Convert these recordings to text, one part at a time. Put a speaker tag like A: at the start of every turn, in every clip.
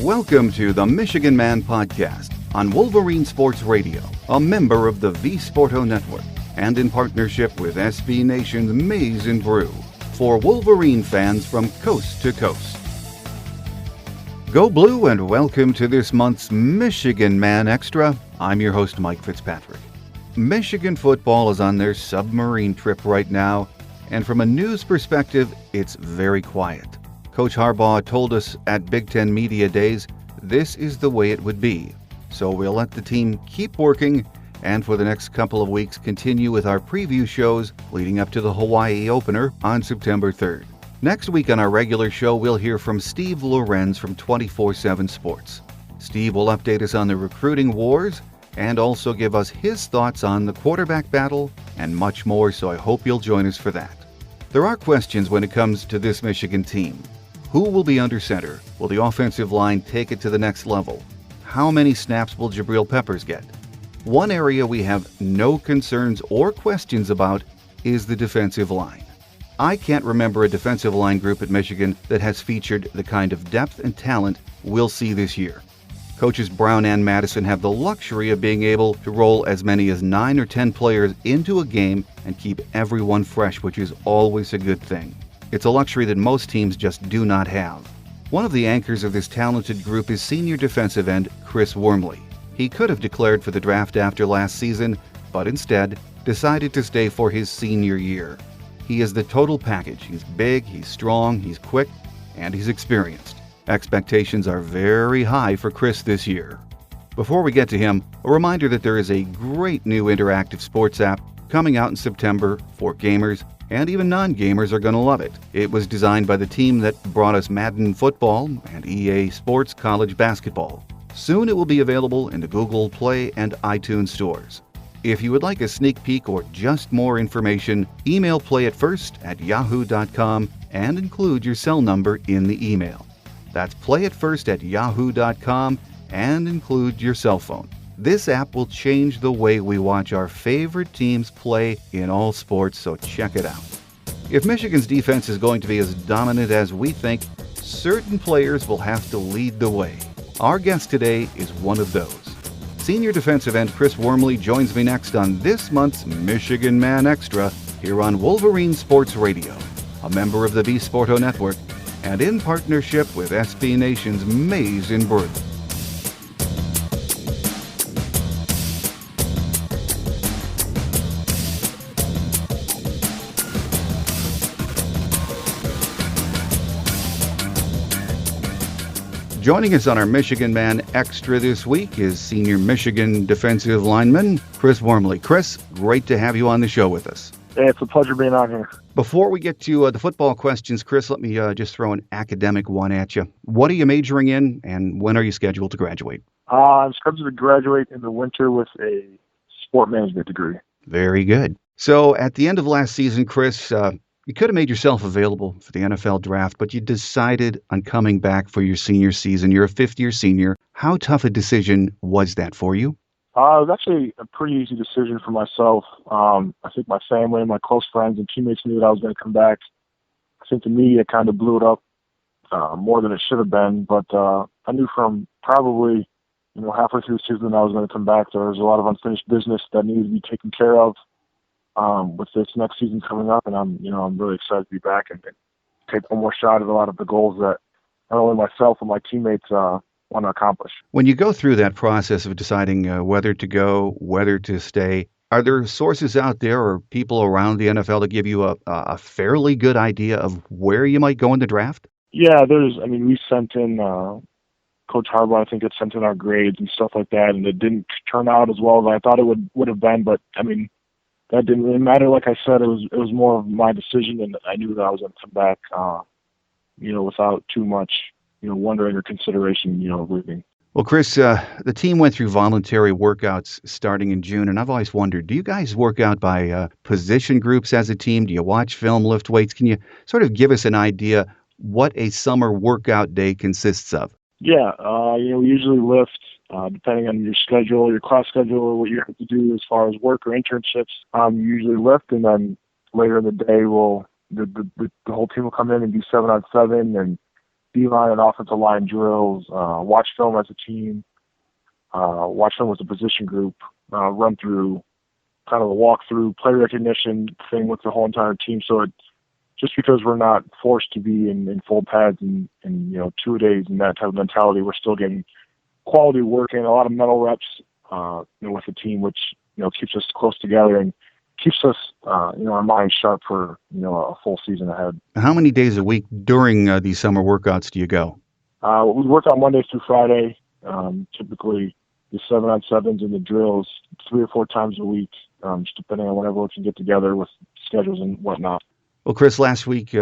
A: Welcome to the Michigan Man Podcast on Wolverine Sports Radio, a member of the V-Sporto Network, and in partnership with SB Nation's Maize and Brew, for Wolverine fans from coast to coast. Go Blue and welcome to this month's Michigan Man Extra. I'm your host, Mike Fitzpatrick. Michigan football is on their submarine trip right now, and from a news perspective, it's very quiet. Coach Harbaugh told us at Big Ten Media Days this is the way it would be. So we'll let the team keep working and for the next couple of weeks continue with our preview shows leading up to the Hawaii opener on September 3rd. Next week on our regular show, we'll hear from Steve Lorenz from 24/7 Sports. Steve will update us on the recruiting wars and also give us his thoughts on the quarterback battle and much more, so I hope you'll join us for that. There are questions when it comes to this Michigan team. Who will be under center? Will the offensive line take it to the next level? How many snaps will Jabril Peppers get? One area we have no concerns or questions about is the defensive line. I can't remember a defensive line group at Michigan that has featured the kind of depth and talent we'll see this year. Coaches Brown and Madison have the luxury of being able to roll as many as 9 or 10 players into a game and keep everyone fresh, which is always a good thing. It's a luxury that most teams just do not have. One of the anchors of this talented group is senior defensive end Chris Wormley. He could have declared for the draft after last season, but instead decided to stay for his senior year. He is the total package. He's big, he's strong, he's quick, and he's experienced. Expectations are very high for Chris this year. Before we get to him, a reminder that there is a great new interactive sports app coming out in September for gamers, and even non-gamers are going to love it. It was designed by the team that brought us Madden Football and EA Sports College Basketball. Soon it will be available in the Google Play and iTunes stores. If you would like a sneak peek or just more information, email playitfirst@yahoo.com and include your cell number in the email. That's playitfirst@yahoo.com and include your cell phone. This app will change the way we watch our favorite teams play in all sports, so check it out. If Michigan's defense is going to be as dominant as we think, certain players will have to lead the way. Our guest today is one of those. Senior defensive end Chris Wormley joins me next on this month's Michigan Man Extra here on Wolverine Sports Radio, a member of the V-Sporto Network, and in partnership with SB Nation's Maize and Brew. Joining us on our Michigan Man Extra this week is senior Michigan defensive lineman Chris Wormley. Chris, great to have you on the show with us.
B: Hey, it's a pleasure being on here.
A: Before we get to the football questions, Chris, let me just throw an academic one at you. What are you majoring in, and when are you scheduled to graduate?
B: I'm scheduled to graduate in the winter with a sport management degree.
A: Very good. So at the end of last season, Chris, you could have made yourself available for the NFL draft, but you decided on coming back for your senior season. You're a fifth-year senior. How tough a decision was that for you?
B: It was actually a pretty easy decision for myself. I think my family and my close friends and teammates knew that I was going to come back. I think the media kind of blew it up more than it should have been, but I knew from probably halfway through the season I was going to come back. There was a lot of unfinished business that needed to be taken care of. With this next season coming up, and I'm really excited to be back and take one more shot at a lot of the goals that not only myself and my teammates want to accomplish.
A: When you go through that process of deciding whether to go, whether to stay, are there sources out there or people around the NFL that give you a fairly good idea of where you might go in the draft?
B: Yeah, we sent in, Coach Harbaugh, I think, had sent in our grades and stuff like that, and it didn't turn out as well as I thought it would have been, but that didn't really matter. Like I said, it was more of my decision, and I knew that I was going to come back, without too much, wondering or consideration, of leaving.
A: Well, Chris, the team went through voluntary workouts starting in June, and I've always wondered, do you guys work out by position groups as a team? Do you watch film, lift weights? Can you sort of give us an idea what a summer workout day consists of?
B: Yeah, we usually lift. Depending on your schedule, your class schedule, or what you have to do as far as work or internships, you usually lift, and then later in the day, the whole team will come in and do 7-on-7 and D-line and offensive line drills, watch film as a team, watch film as a position group, run through kind of a walkthrough, play recognition thing with the whole entire team. So just because we're not forced to be in full pads and 2-a-days and that type of mentality, we're still getting quality work in, a lot of mental reps with the team, which keeps us close together and keeps us our minds sharp for a full season ahead.
A: How many days a week during these summer workouts do you go?
B: We work on Monday through Friday, typically the 7-on-7s and the drills 3 or 4 times a week, just depending on whenever we can get together with schedules and whatnot.
A: Well, Chris, last week,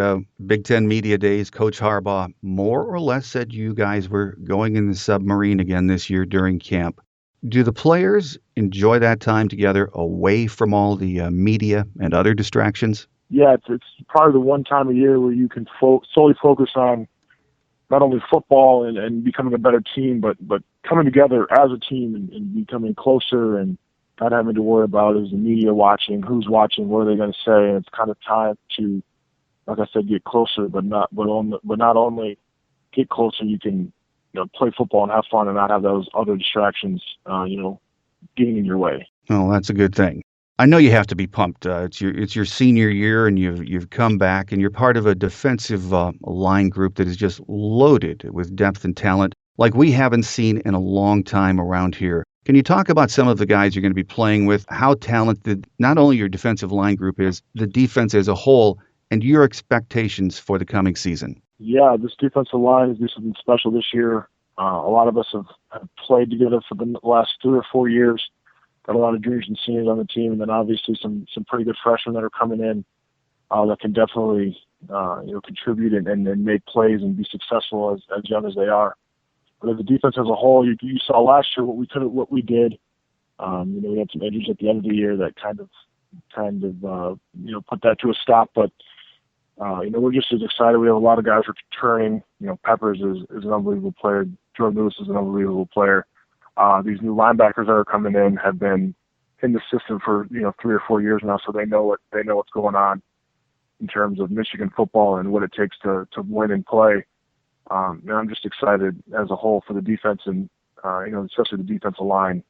A: Big Ten Media Days, Coach Harbaugh more or less said you guys were going in the submarine again this year during camp. Do the players enjoy that time together away from all the media and other distractions?
B: Yeah, it's probably the one time of year where you can solely focus on not only football and becoming a better team, but coming together as a team and becoming closer and not having to worry about is the media watching, who's watching, what are they going to say, and it's kind of time to, like I said, get closer, but not only get closer, you can play football and have fun and not have those other distractions, getting in your way.
A: Well, that's a good thing. I know you have to be pumped. It's your senior year, and you've come back, and you're part of a defensive line group that is just loaded with depth and talent like we haven't seen in a long time around here. Can you talk about some of the guys you're going to be playing with, how talented not only your defensive line group is, the defense as a whole, and your expectations for the coming season?
B: Yeah, this defensive line is doing something special this year. A lot of us have played together for the last 3 or 4 years. Got a lot of juniors and seniors on the team, and then obviously some pretty good freshmen that are coming in that can definitely contribute and make plays and be successful as young as they are. But as a defense as a whole, you saw last year what we did. We had some injuries at the end of the year that kind of put that to a stop. But we're just as excited. We have a lot of guys returning. Peppers is an unbelievable player. Jordan Lewis is an unbelievable player. These new linebackers that are coming in have been in the system for 3 or 4 years now, so they know what's going on in terms of Michigan football and what it takes to win and play. And I'm just excited as a whole for the defense and especially the defensive line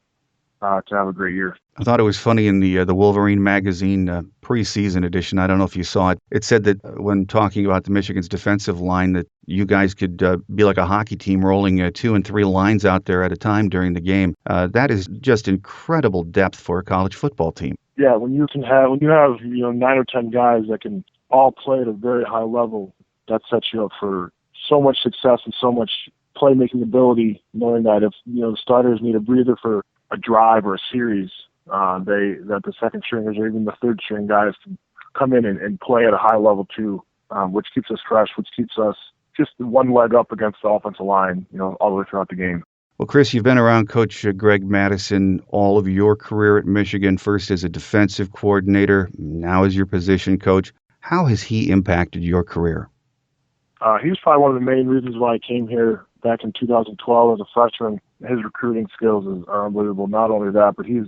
B: to have a great year.
A: I thought it was funny in the Wolverine magazine preseason edition. I don't know if you saw it. It said that when talking about the Michigan's defensive line, that you guys could be like a hockey team rolling 2 and 3 lines out there at a time during the game. That is just incredible depth for a college football team.
B: Yeah, when you have 9 or 10 guys that can all play at a very high level, that sets you up for so much success and so much playmaking ability, knowing that if the starters need a breather for a drive or a series, that the second stringers or even the third string guys can come in and play at a high level too, which keeps us fresh, which keeps us just one leg up against the offensive line, all the way throughout the game.
A: Well, Chris, you've been around Coach Greg Madison all of your career at Michigan, first as a defensive coordinator, now as your position coach. How has he impacted your career?
B: He was probably one of the main reasons why I came here back in 2012 as a freshman. His recruiting skills are unbelievable. Not only that, but he's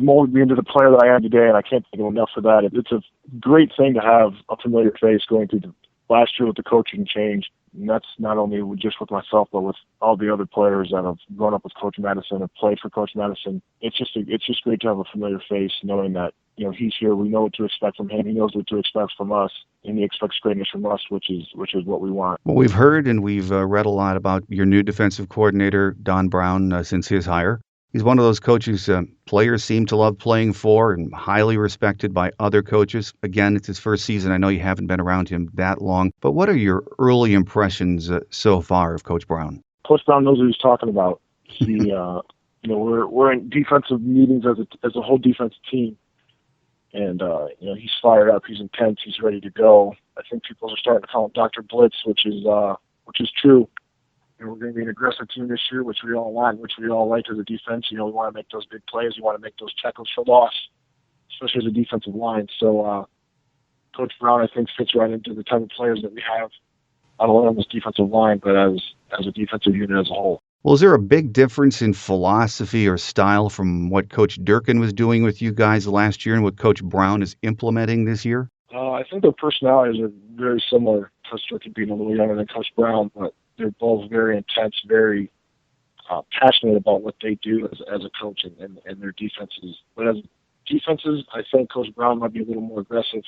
B: molded me into the player that I am today, and I can't thank him enough for that. It's a great thing to have a familiar face going through the last year with the coaching change. And that's not only just with myself, but with all the other players that have grown up with Coach Madison and played for Coach Madison. It's just great to have a familiar face, knowing that he's here. We know what to expect from him. He knows what to expect from us, and he expects greatness from us, which is what we want.
A: Well, we've heard and we've read a lot about your new defensive coordinator, Don Brown, since his hire. He's one of those coaches players seem to love playing for and highly respected by other coaches. Again, it's his first season. I know you haven't been around him that long, but what are your early impressions so far of Coach Brown?
B: Coach Brown knows what he's talking about. He, we're in defensive meetings as a whole defensive team, and he's fired up. He's intense. He's ready to go. I think people are starting to call him Dr. Blitz, which is true. We're going to be an aggressive team this year, which we all want, which we all like as a defense. We want to make those big plays. We want to make those tackles for loss, especially as a defensive line. So Coach Brown, I think, fits right into the type of players that we have, not only on this defensive line, but as a defensive unit as a whole.
A: Well, is there a big difference in philosophy or style from what Coach Durkin was doing with you guys last year and what Coach Brown is implementing this year?
B: I think their personalities are very similar. Coach Durkin being a little younger than Coach Brown, but they're both very intense, very passionate about what they do as a coach and their defenses. But as defenses, I think Coach Brown might be a little more aggressive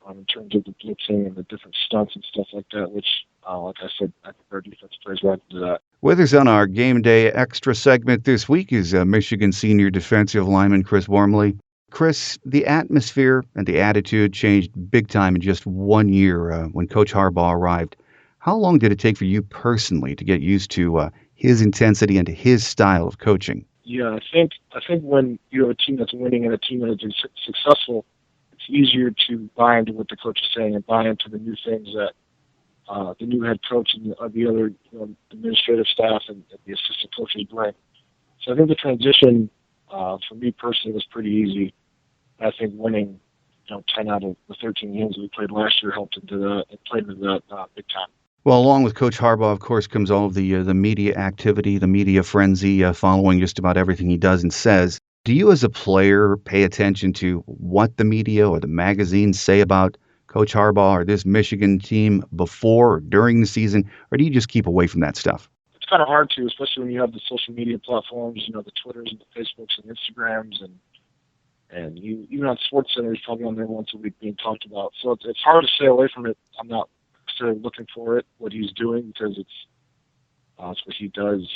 B: in terms of the blitzing and the different stunts and stuff like that, which, like I said, I think our defense plays right into that.
A: With us on our Game Day Extra segment this week is Michigan senior defensive lineman Chris Wormley. Chris, the atmosphere and the attitude changed big time in just 1 year when Coach Harbaugh arrived. How long did it take for you personally to get used to his intensity and his style of coaching?
B: Yeah, I think when you have a team that's winning and a team that is successful, it's easier to buy into what the coach is saying and buy into the new things that the new head coach and the other administrative staff and the assistant coaches bring. So I think the transition for me personally was pretty easy. I think winning 10 out of the 13 games we played last year helped into that and played into that big time.
A: Well, along with Coach Harbaugh, of course, comes all of the media activity, the media frenzy following just about everything he does and says. Do you as a player pay attention to what the media or the magazines say about Coach Harbaugh or this Michigan team before or during the season, or do you just keep away from that stuff?
B: It's kind of hard to, especially when you have the social media platforms, the Twitters and the Facebooks and Instagrams, and you, even on SportsCenter, he's probably on there once a week being talked about. So it's hard to stay away from it. I'm not necessarily looking for it, what he's doing, because it's what he does.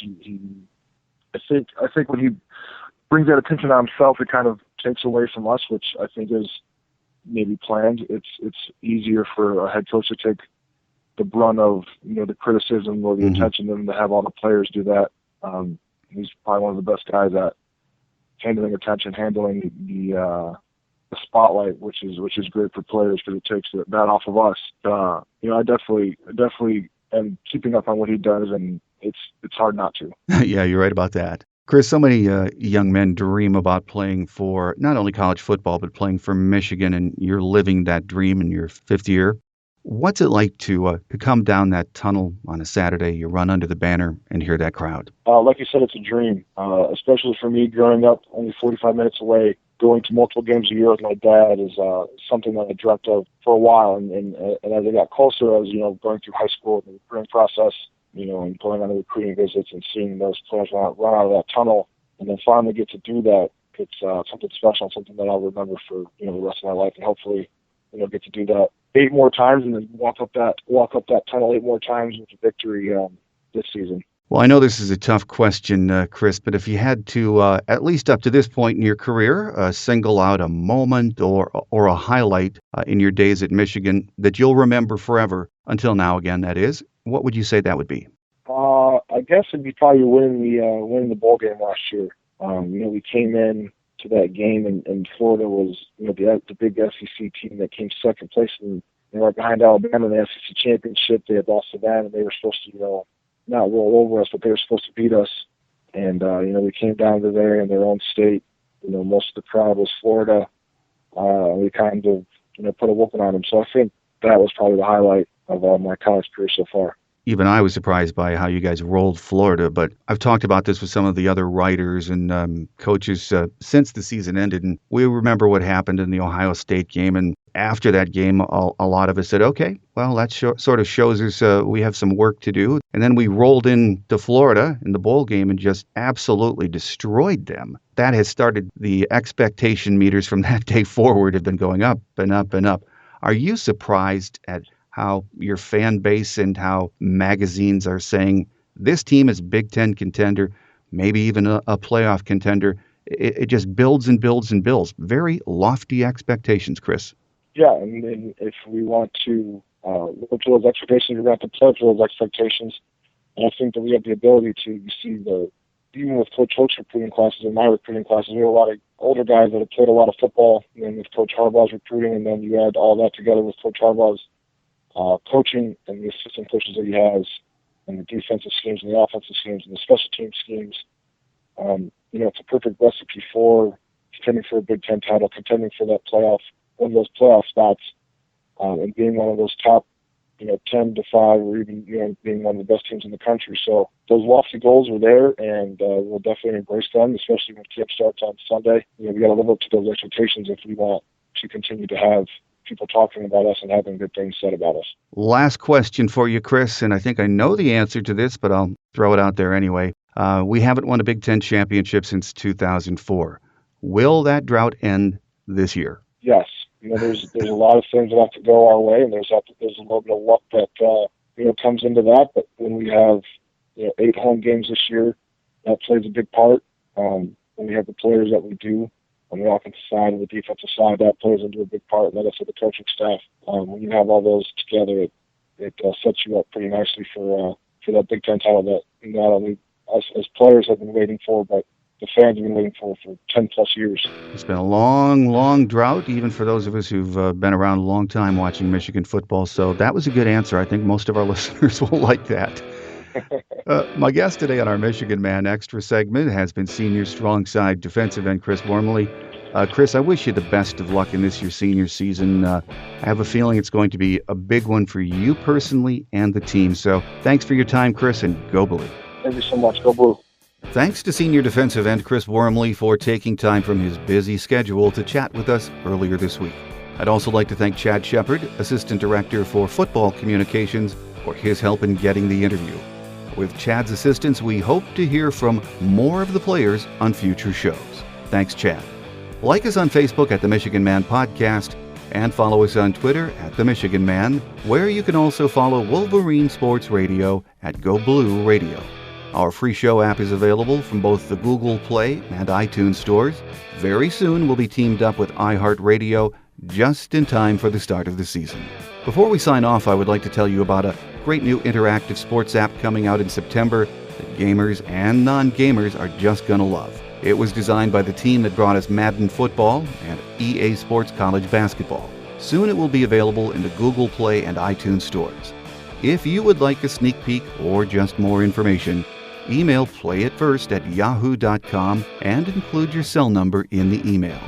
B: I think when he brings that attention on himself, it kind of takes away from us, which I think is maybe planned. It's easier for a head coach to take the brunt of the criticism or the attention than to have all the players do that. He's probably one of the best guys at handling attention, handling the spotlight, which is great for players because it takes that off of us. I definitely am keeping up on what he does, and it's hard not to.
A: Yeah, you're right about that. Chris, so many young men dream about playing for not only college football, but playing for Michigan, and you're living that dream in your fifth year. What's it like to come down that tunnel on a Saturday, you run under the banner and hear that crowd?
B: Like you said, it's a dream, especially for me growing up only 45 minutes away. Going to multiple games a year with my dad is something that I dreamt of for a while. And as I got closer, I was, going through high school and the recruiting process, and going on the recruiting visits and seeing those players run out of that tunnel. And then finally get to do that. It's something special, something that I'll remember for, the rest of my life, and hopefully, get to do that 8 more times and then walk up that tunnel 8 more times with a victory this season.
A: Well, I know this is a tough question, Chris, but if you had to, at least up to this point in your career, single out a moment or a highlight in your days at Michigan that you'll remember forever, until now again, that is, what would you say that would be?
B: I guess it'd be probably winning the bowl game last year. We came in to that game, and Florida was, the big SEC team that came second place, and they were behind Alabama in the SEC championship. They had lost to that, and they were supposed to, not roll over us, but they were supposed to beat us. And, we came down to there in their own state. Most of the crowd was Florida. We kind of, put a whooping on them. So I think that was probably the highlight of my college career so far.
A: Even I was surprised by how you guys rolled Florida, but I've talked about this with some of the other writers and coaches since the season ended, and we remember what happened in the Ohio State game, and after that game, a lot of us said, okay, well, that sort of shows us we have some work to do, and then we rolled into Florida in the bowl game and just absolutely destroyed them. That has started, the expectation meters from that day forward have been going up and up and up. Are you surprised at how your fan base and how magazines are saying this team is Big Ten contender, maybe even a playoff contender? It just builds and builds and builds. Very lofty expectations, Chris.
B: Yeah, and if we want to look to those expectations, we're going to have to play to those expectations. And I think that we have the ability to see even with Coach Hoch's recruiting classes and my recruiting classes, we have a lot of older guys that have played a lot of football, and then with Coach Harbaugh's recruiting, and then you add all that together with Coach Harbaugh's coaching and the assistant coaches that he has, and the defensive schemes and the offensive schemes and the special team schemes. It's a perfect recipe for contending for a Big Ten title, contending for that one of those playoff spots, and being one of those top, 10 to 5, or even, being one of the best teams in the country. So those lofty goals are there, and we'll definitely embrace them, especially when camp starts on Sunday. We got to live up to those expectations if we want to continue to have people talking about us and having good things said about us.
A: Last question for you, Chris, and I think I know the answer to this, but I'll throw it out there anyway. We haven't won a Big Ten championship since 2004. Will that drought end this year?
B: Yes. There's a lot of things that have to go our way, and there's a little bit of luck that comes into that. But when we have 8 home games this year, that plays a big part. When we have the players that we do on the offensive side and the defensive side, that plays into a big part. And then it's with the coaching staff. When you have all those together, it sets you up pretty nicely for that Big Ten title that not only us as players have been waiting for, but the fans have been waiting for 10 plus years.
A: It's been a long, long drought, even for those of us who've been around a long time watching Michigan football. So that was a good answer. I think most of our listeners will like that. My guest today on our Michigan Man Extra segment has been senior strong side defensive end Chris Wormley. Chris, I wish you the best of luck in this year's senior season. I have a feeling it's going to be a big one for you personally and the team. So thanks for your time, Chris, and go Blue.
B: Thank you so much. Go Blue.
A: Thanks to senior defensive end Chris Wormley for taking time from his busy schedule to chat with us earlier this week. I'd also like to thank Chad Shepard, Assistant Director for Football Communications, for his help in getting the interview. With Chad's assistance, we hope to hear from more of the players on future shows. Thanks, Chad. Like us on Facebook at the Michigan Man Podcast and follow us on Twitter at the Michigan Man, where you can also follow Wolverine Sports Radio at Go Blue Radio. Our free show app is available from both the Google Play and iTunes stores. Very soon we'll be teamed up with iHeartRadio just in time for the start of the season. Before we sign off, I would like to tell you about a great new interactive sports app coming out in September that gamers and non-gamers are just going to love. It was designed by the team that brought us Madden Football and EA Sports College Basketball. Soon it will be available in the Google Play and iTunes stores. If you would like a sneak peek or just more information, email playitfirst@yahoo.com and include your cell number in the email.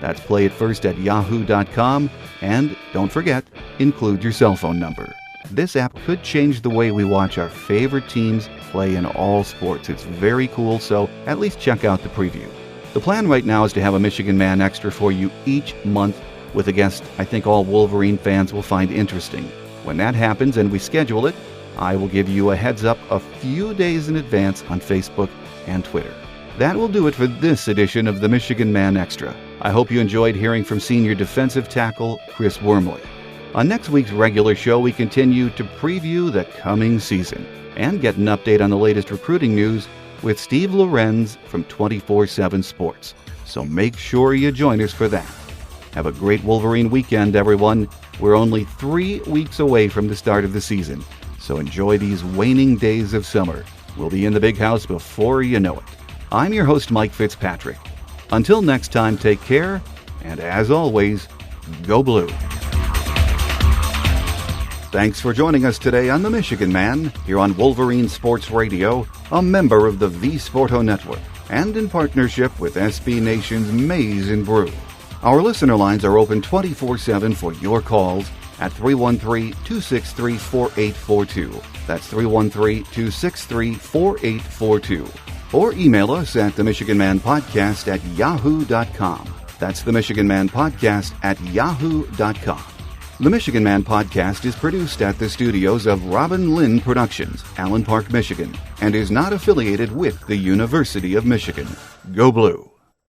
A: That's playitfirst@yahoo.com, and don't forget, include your cell phone number. This app could change the way we watch our favorite teams play in all sports. It's very cool, so at least check out the preview. The plan right now is to have a Michigan Man Extra for you each month with a guest I think all Wolverine fans will find interesting. When that happens and we schedule it, I will give you a heads up a few days in advance on Facebook and Twitter. That will do it for this edition of the Michigan Man Extra. I hope you enjoyed hearing from senior defensive tackle Chris Wormley. On next week's regular show, we continue to preview the coming season and get an update on the latest recruiting news with Steve Lorenz from 24/7 Sports. So make sure you join us for that. Have a great Wolverine weekend, everyone. We're only 3 weeks away from the start of the season, so enjoy these waning days of summer. We'll be in the big house before you know it. I'm your host, Mike Fitzpatrick. Until next time, take care, and as always, go Blue. Thanks for joining us today on The Michigan Man, here on Wolverine Sports Radio, a member of the V Sporto Network, and in partnership with SB Nation's Maize and Brew. Our listener lines are open 24/7 for your calls at 313-263-4842. That's 313-263-4842. Or email us at themichiganmanpodcast@yahoo.com. That's themichiganmanpodcast@yahoo.com. The Michigan Man Podcast is produced at the studios of Robin Lynn Productions, Allen Park, Michigan, and is not affiliated with the University of Michigan. Go Blue!